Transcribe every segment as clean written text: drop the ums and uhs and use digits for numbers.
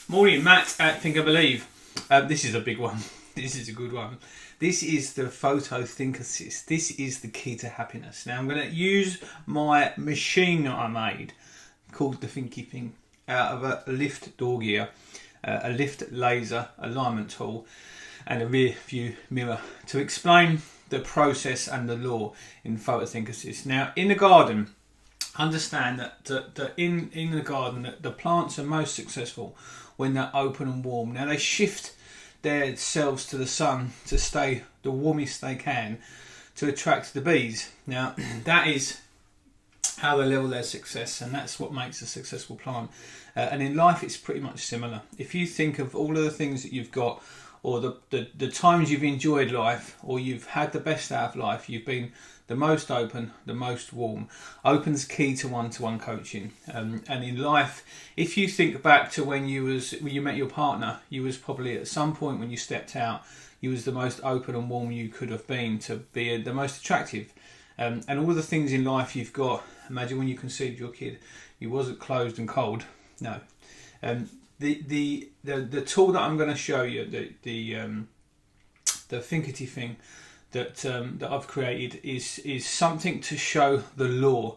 Morning, Matt at Think I Believe. This is a big one. This is a good one. This is the Photo-thinka-sis. This is the key to happiness. Now I'm going to use my machine that I made called the Thinky Thing out of a lift door gear, a lift laser alignment tool and a rear view mirror to explain the process and the law in Photo-thinka-sis. Now in the garden, understand that in the garden the plants are most successful when they're open and warm. Now they shift their selves to the sun to stay the warmest they can to attract the bees. Now that is how they level their success, and that's what makes a successful plant. And in life it's pretty much similar. If you think of all of the things that you've got, or the times you've enjoyed life, or you've had the best out of life, you've been the most open, the most warm. Open's key to one-to-one coaching. And in life, if you think back to when you met your partner, you was probably at some point when you stepped out, you was the most open and warm you could have been to be the most attractive. And all the things in life you've got. Imagine when you conceived your kid, you wasn't closed and cold. No. The tool that I'm going to show you, the thinkety thing that I've created is something to show the law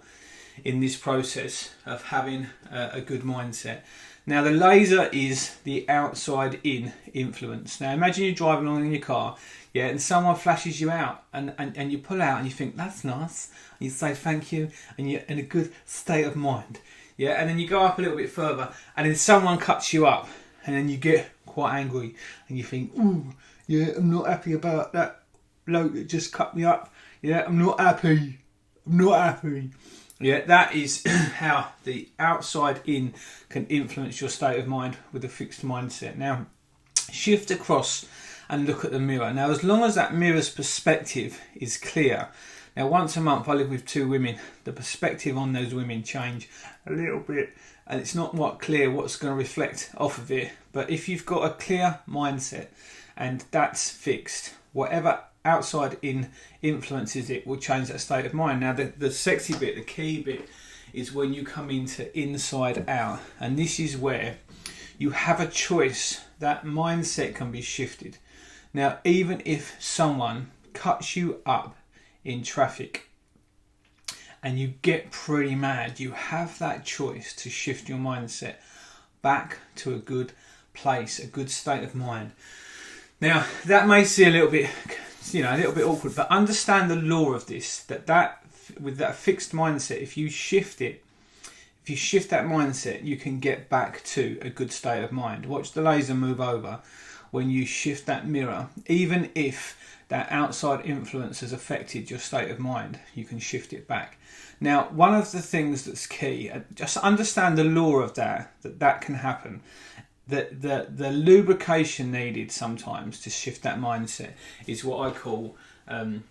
in this process of having a good mindset. Now the laser is the outside in influence. Now imagine you're driving along in your car, yeah, and someone flashes you out and you pull out and you think that's nice, and you say thank you and you're in a good state of mind. Yeah, and then you go up a little bit further and then someone cuts you up and then you get quite angry and you think, ooh, yeah, I'm not happy about that bloke that just cut me up. Yeah, I'm not happy. Yeah, that is how the outside in can influence your state of mind with a fixed mindset. Now, shift across and look at the mirror. Now, as long as that mirror's perspective is clear. Now, once a month I live with two women. The perspective on those women change a little bit, and it's not quite clear what's going to reflect off of it. But if you've got a clear mindset and that's fixed, whatever outside in influences it will change that state of mind. Now the sexy bit, the key bit, is when you come into inside out, and this is where you have a choice. That mindset can be shifted. Now even if someone cuts you up in traffic and you get pretty mad, you have that choice to shift your mindset back to a good place, a good state of mind. Now that may seem a little bit awkward, but understand the law of this, that with that fixed mindset, if you shift that mindset, you can get back to a good state of mind. Watch the laser move over when you shift that mirror. Even if that outside influence has affected your state of mind, you can shift it back. Now, one of the things that's key, just understand the law of that can happen. The lubrication needed sometimes to shift that mindset is what I call, I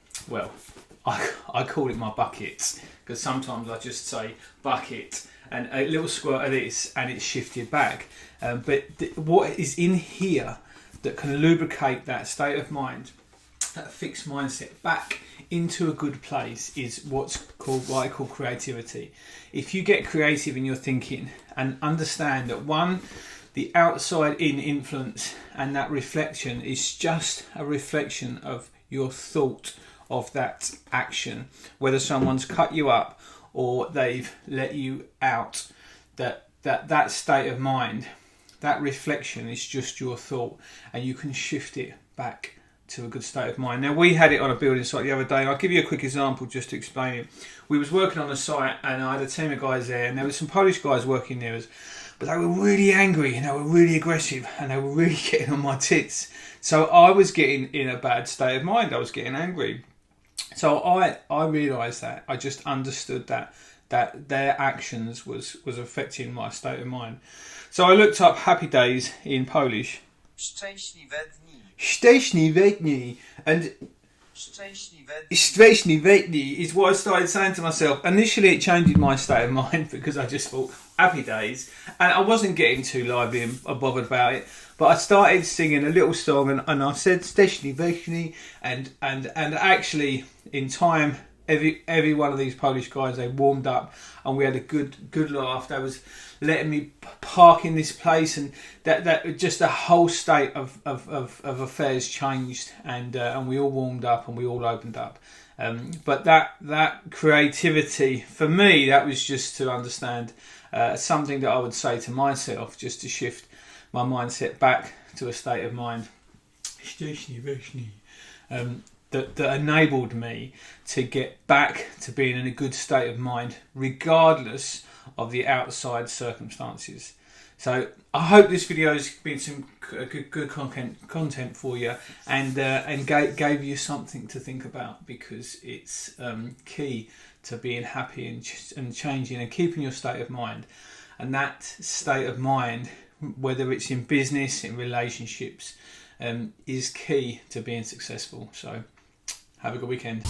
call it my buckets, because sometimes I just say bucket and a little squirt of this and it's shifted back. But what is in here that can lubricate that state of mind, that fixed mindset back into a good place, is what I call creativity. If you get creative in your thinking and understand that the outside in influence and that reflection is just a reflection of your thought of that action, whether someone's cut you up or they've let you out, that state of mind, that reflection is just your thought, and you can shift it back to a good state of mind. Now we had it on a building site the other day. I'll give you a quick example just to explain it. We was working on a site and I had a team of guys there, and there were some Polish guys working near us. But they were really angry and they were really aggressive and they were really getting on my tits. So I was getting in a bad state of mind. I was getting angry. So I realised that. I just understood that their actions was affecting my state of mind. So I looked up happy days in Polish. Szczęśliwe dni. Szczęśliwe dni. And Szczęśliwe dni is what I started saying to myself. Initially it changed my state of mind because I just thought happy days, and I wasn't getting too lively and bothered about it, but I started singing a little song and I said Szczęśliwe, and actually in time every one of these Polish guys, they warmed up and we had a good laugh. They was letting me park in this place, and that just the whole state of affairs changed, and we all warmed up and we all opened up. But that creativity for me, that was just to understand something that I would say to myself, just to shift my mindset back to a state of mind that enabled me to get back to being in a good state of mind regardless of the outside circumstances. So I hope this video has been some good content for you, and gave you something to think about, because it's key to being happy and changing and keeping your state of mind. And that state of mind, whether it's in business, in relationships, is key to being successful. So have a good weekend.